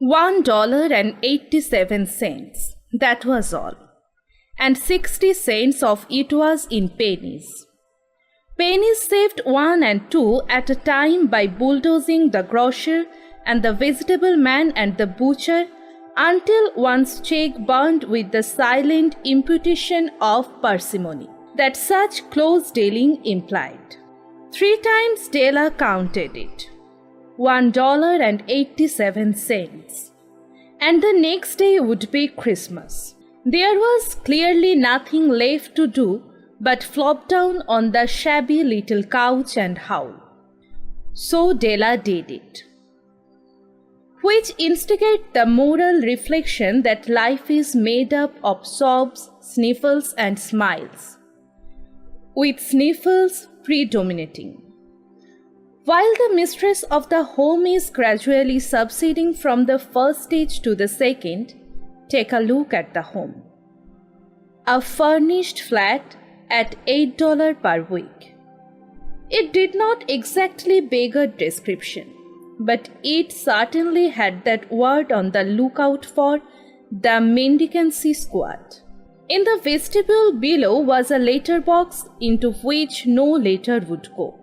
$1.87. That was all. And 60 cents of it was in pennies. Pennies saved 1 and 2 at a time by bulldozing the grocer and the vegetable man and the butcher until one's check burned with the silent imputation of parsimony that such close dealing implied. 3 times Della counted it. $1.87. And the next day would be Christmas. There was clearly nothing left to do but flop down on the shabby little couch and howl. So Della did it. Which instigate the moral reflection that life is made up of sobs, sniffles and smiles, with sniffles predominating. While the mistress of the home is gradually subsiding from the first stage to the second, take a look at the home. A furnished flat at $8 per week. It did not exactly beg a description, but it certainly had that word on the lookout for the mendicancy squad. In the vestibule below was a letter box into which no letter would go,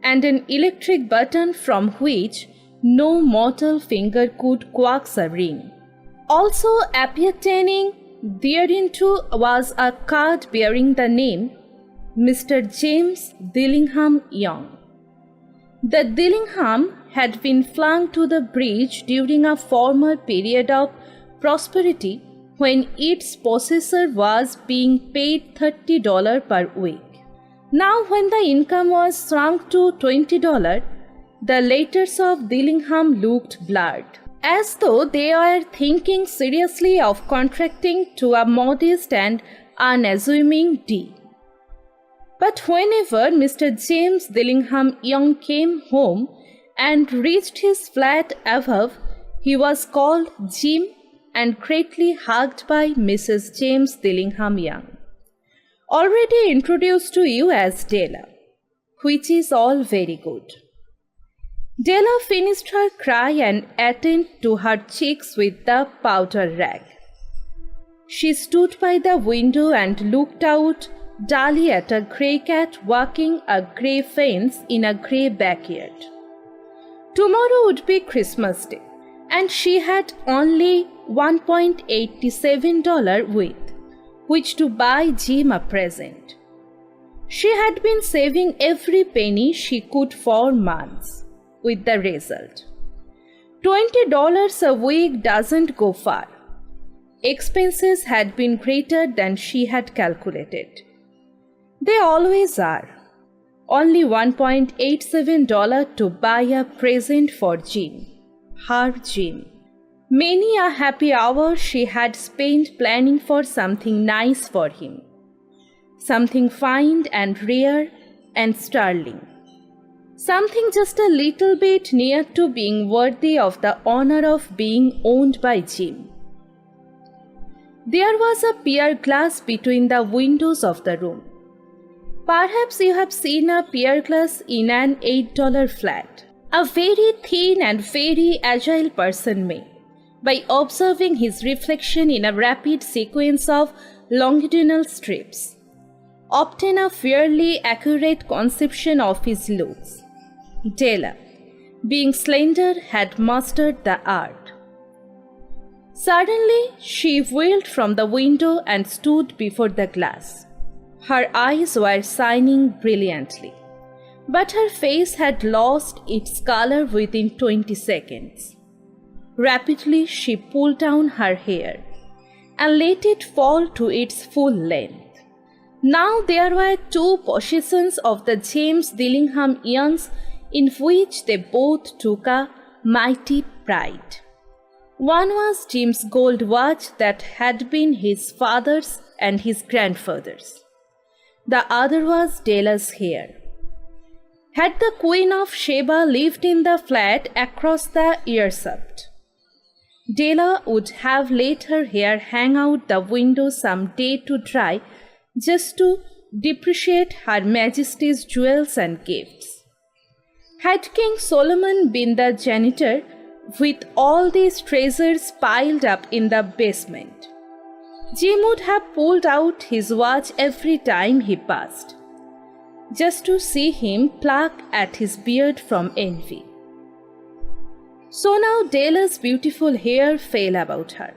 and an electric button from which no mortal finger could coax a ring. Also appertaining thereinto was a card bearing the name Mr. James Dillingham Young. The Dillingham had been flung to the bridge during a former period of prosperity when its possessor was being paid $30 per week. Now when the income was shrunk to $20, the letters of Dillingham looked blurred, as though they were thinking seriously of contracting to a modest and unassuming D. But whenever Mr. James Dillingham Young came home and reached his flat above, he was called Jim and greatly hugged by Mrs. James Dillingham Young, already introduced to you as Della, which is all very good. Della finished her cry and attended to her cheeks with the powder rag. She stood by the window and looked out dully at a grey cat walking a grey fence in a grey backyard. Tomorrow would be Christmas Day, and she had only $1.87 with which to buy Jim a present. She had been saving every penny she could for months, with the result. $20 a week doesn't go far. Expenses had been greater than she had calculated. They always are. Only $1.87 to buy a present for Jim, her Jim. Many a happy hour she had spent planning for something nice for him, something fine and rare and sterling, something just a little bit near to being worthy of the honor of being owned by Jim. There was a pier glass between the windows of the room. Perhaps you have seen a pier glass in an $8 flat. A very thin and very agile person may, by observing his reflection in a rapid sequence of longitudinal strips, obtain a fairly accurate conception of his looks. Della, being slender, had mastered the art. Suddenly, she wheeled from the window and stood before the glass. Her eyes were shining brilliantly, but her face had lost its color within 20 seconds. Rapidly, she pulled down her hair and let it fall to its full length. Now there were 2 possessions of the James Dillingham Youngs in which they both took a mighty pride. One was Jim's gold watch that had been his father's and his grandfather's. The other was Della's hair. Had the Queen of Sheba lived in the flat across the earshaft, Della would have let her hair hang out the window some day to dry, just to depreciate Her Majesty's jewels and gifts. Had King Solomon been the janitor, with all these treasures piled up in the basement. Jim would have pulled out his watch every time he passed, just to see him pluck at his beard from envy. So now Della's beautiful hair fell about her,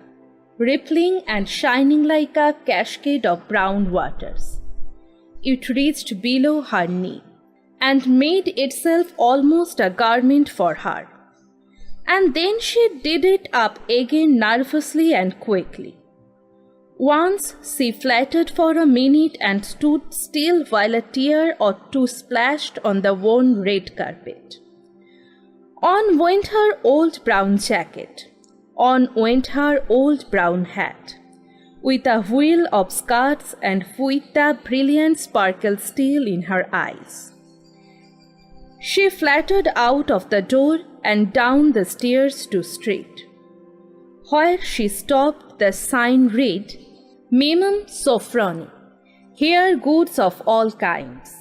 rippling and shining like a cascade of brown waters. It reached below her knee and made itself almost a garment for her. And then she did it up again nervously and quickly. Once she fluttered for a minute and stood still while a tear or two splashed on the worn red carpet. On went her old brown jacket. On went her old brown hat, with a wheel of skirts and with the brilliant sparkle still in her eyes. She fluttered out of the door and down the stairs to street. Where she stopped, the sign read, Mimum Sofroni, here goods of all kinds.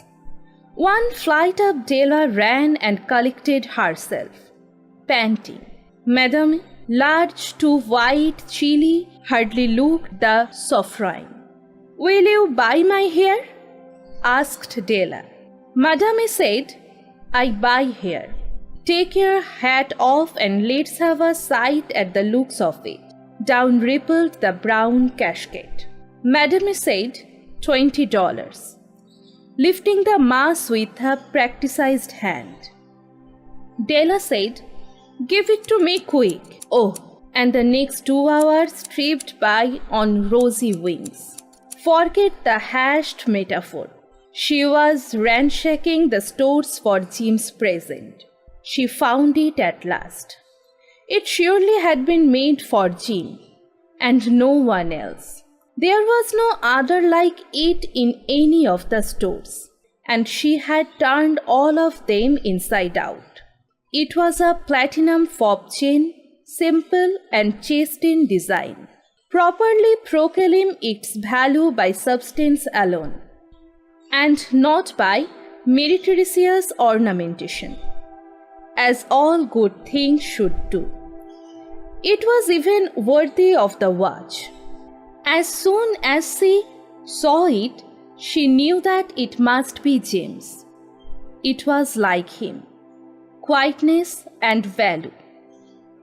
One flight up Della ran and collected herself, panting. Madame, large, too white, chilly, hardly looked the sovereign. Will you buy my hair? Asked Della. Madame said, I buy hair. Take your hat off and let's have a sight at the looks of it. Down rippled the brown cascade. Madame said, $20. Lifting the mass with a practiced hand. Della said, give it to me quick. Oh, and the next 2 hours tripped by on rosy wings. Forget the hashed metaphor. She was ransacking the stores for Jim's present. She found it at last. It surely had been made for Jim, and no one else. There was no other like it in any of the stores, and she had turned all of them inside out. It was a platinum fob chain, simple and chaste in design, properly proclaim its value by substance alone, and not by meretricious ornamentation, as all good things should do. It was even worthy of the watch. As soon as she saw it, she knew that it must be Jim's. It was like him. Quietness and value.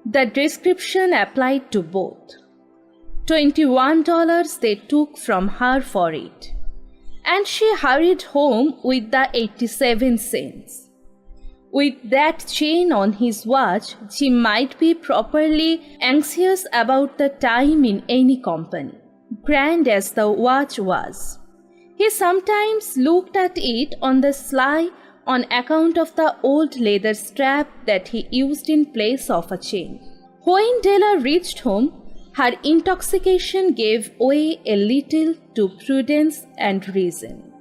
The description applied to both. $21 they took from her for it, and she hurried home with the 87 cents. With that chain on his watch, Jim might be properly anxious about the time in any company, grand as the watch was. He sometimes looked at it on the sly on account of the old leather strap that he used in place of a chain. When Della reached home, her intoxication gave way a little to prudence and reason.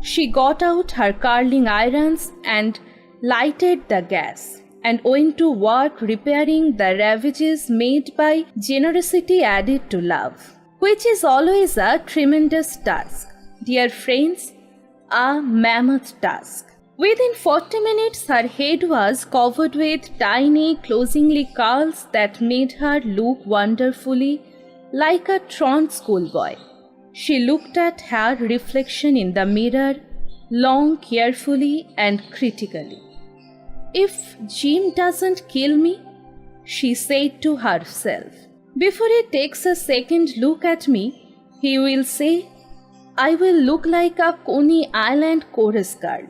She got out her curling irons and lighted the gas, and went to work repairing the ravages made by generosity added to love, which is always a tremendous task. Dear friends, a mammoth task. Within 40 minutes, her head was covered with tiny, closingly curls that made her look wonderfully like a truant schoolboy. She looked at her reflection in the mirror long, carefully, and critically. If Jim doesn't kill me, she said to herself, before he takes a second look at me, he will say, I will look like a Coney Island chorus girl.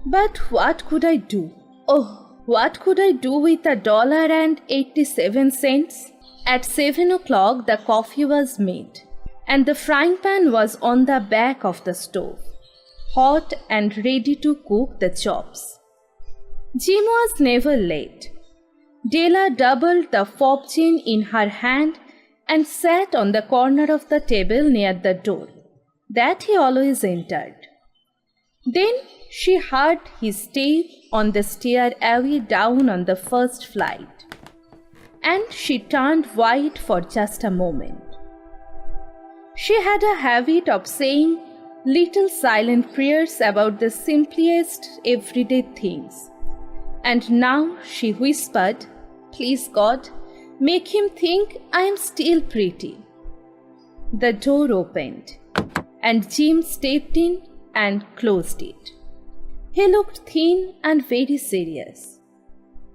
But what could I do? Oh, what could I do with $1.87? At 7 o'clock, the coffee was made, and the frying pan was on the back of the stove, hot and ready to cook the chops. Jim was never late. Della doubled the fob chain in her hand and sat on the corner of the table near the door that he always entered. Then she heard his step on the stair away down on the first flight, and she turned white for just a moment. She had a habit of saying little silent prayers about the simplest everyday things, and now she whispered, Please, God, make him think I am still pretty. The door opened, and Jim stepped in and closed it. He looked thin and very serious.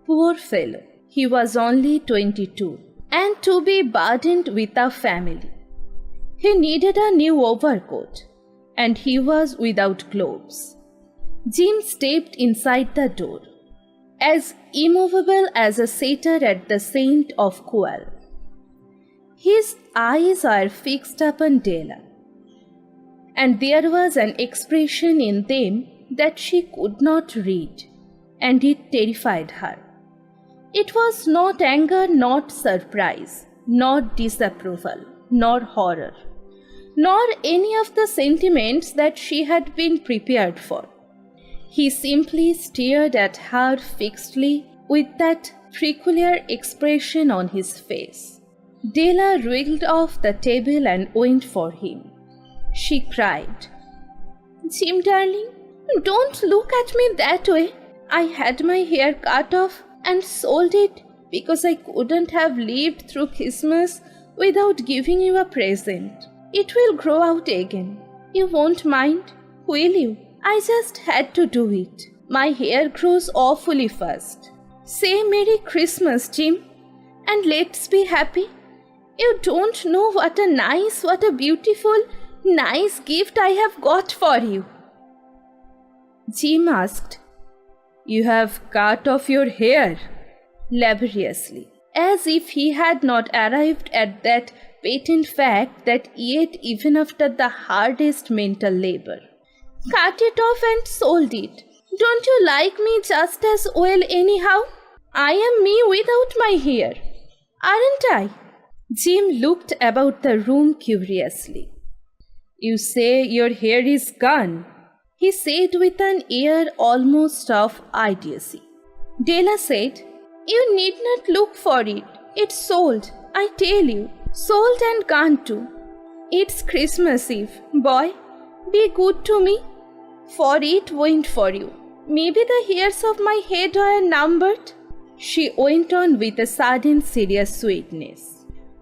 Poor fellow, he was only 22, and to be burdened with a family. He needed a new overcoat, and he was without gloves. Jim stepped inside the door, as immovable as a satyr at the scent of quail. His eyes were fixed upon Della, and there was an expression in them that she could not read, and it terrified her. It was not anger, not surprise, not disapproval, nor horror, nor any of the sentiments that she had been prepared for. He simply stared at her fixedly with that peculiar expression on his face. Della wriggled off the table and went for him. She cried, "Jim, darling, don't look at me that way. I had my hair cut off and sold it because I couldn't have lived through Christmas without giving you a present. It will grow out again. You won't mind, will you? I just had to do it. My hair grows awfully fast. Say Merry Christmas, Jim, and let's be happy. You don't know what a beautiful, nice gift I have got for you." Jim asked, "You have cut off your hair?" laboriously, as if he had not arrived at that patent fact that yet even after the hardest mental labor. "Cut it off and sold it. Don't you like me just as well anyhow? I am me without my hair, aren't I?" Jim looked about the room curiously. "You say your hair is gone," he said with an air almost of idiocy. Della said, "You need not look for it. It's sold, I tell you. Sold and gone too. It's Christmas Eve. Boy, be good to me. For it went for you. Maybe the hairs of my head are numbered," she went on with a sudden serious sweetness.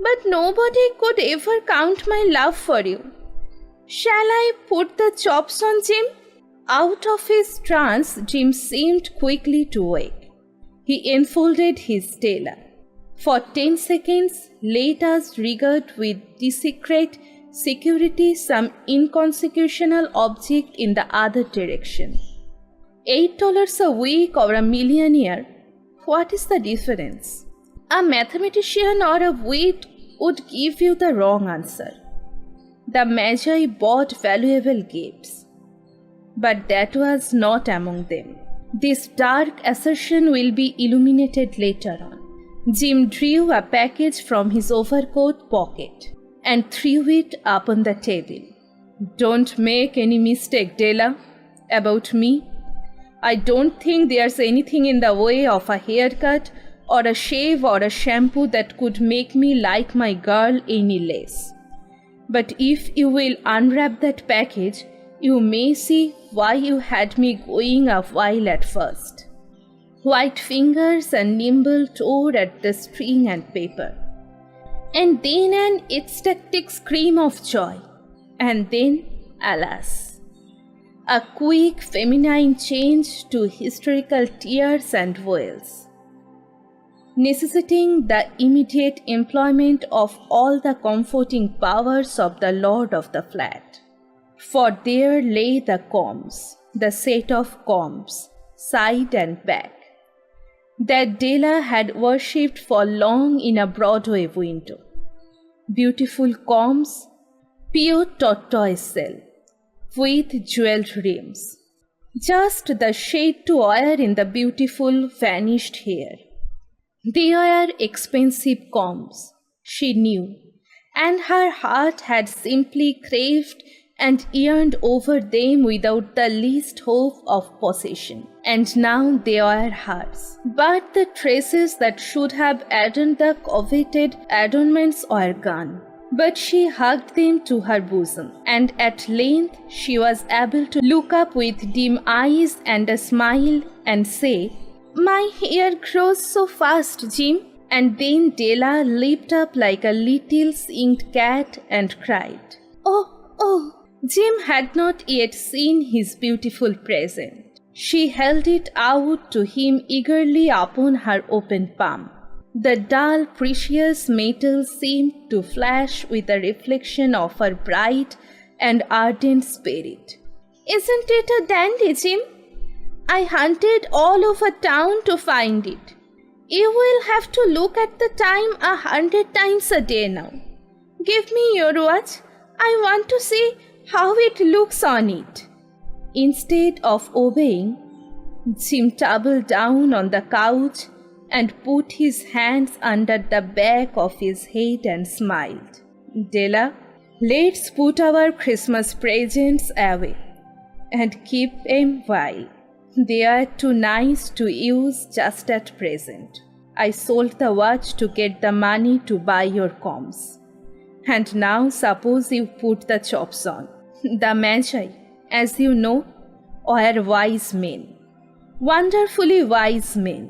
"But nobody could ever count my love for you. Shall I put the chops on Jim?" Out of his trance, Jim seemed quickly to wake. He enfolded his Della. For 10 seconds, let us regard with discreet security some inconsequential object in the other direction. $8 a week or a millionaire, what is the difference? A mathematician or a wit would give you the wrong answer. The Magi bought valuable gifts, but that was not among them. This dark assertion will be illuminated later on. Jim drew a package from his overcoat pocket and threw it up on the table. "Don't make any mistake, Della, about me. I don't think there's anything in the way of a haircut or a shave or a shampoo that could make me like my girl any less. But if you will unwrap that package, you may see why you had me going a while at first." White fingers and nimble tore at the string and paper. And then an ecstatic scream of joy. And then, alas, a quick feminine change to hysterical tears and wails, necessitating the immediate employment of all the comforting powers of the lord of the flat. For there lay the combs, the set of combs, side and back, that Della had worshipped for long in a Broadway window. Beautiful combs, pure tortoiseshell, with jeweled rims. Just the shade to wear in the beautiful vanished hair. They were expensive combs, she knew, and her heart had simply craved and yearned over them without the least hope of possession. And now they were hers. But the traces that should have adorned the coveted adornments were gone. But she hugged them to her bosom, and at length she was able to look up with dim eyes and a smile and say, "My hair grows so fast, Jim. And then Della leaped up like a little singed cat and cried, "Oh, oh!" Jim had not yet seen his beautiful present. She held it out to him eagerly upon her open palm. The dull, precious metal seemed to flash with a reflection of her bright and ardent spirit. "Isn't it a dandy, Jim? I hunted all over town to find it. You will have to look at the time 100 times a day now. Give me your watch. I want to see how it looks on it." Instead of obeying, Jim tumbled down on the couch and put his hands under the back of his head and smiled. "Della, let's put our Christmas presents away and keep them while they are too nice to use just at present. I sold the watch to get the money to buy your combs. And now suppose you put the chops on." The Magi, as you know, were wise men, wonderfully wise men,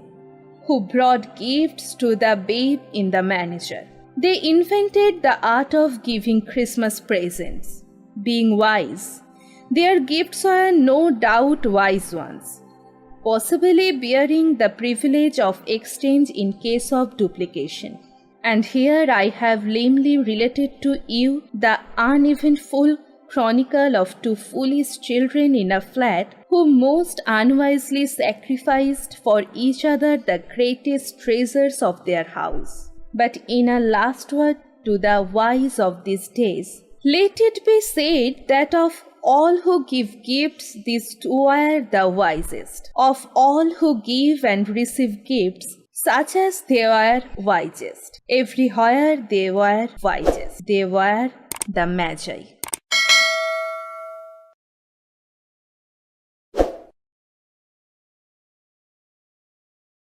who brought gifts to the babe in the manger. They invented the art of giving Christmas presents. Being wise, their gifts were no doubt wise ones, possibly bearing the privilege of exchange in case of duplication. And here I have lamely related to you the uneventful chronicle of two foolish children in a flat who most unwisely sacrificed for each other the greatest treasures of their house. But in a last word to the wise of these days, let it be said that of all who give gifts, these two are the wisest. Of all who give and receive gifts, such as they were wisest. Everywhere they were wisest. They were the Magi.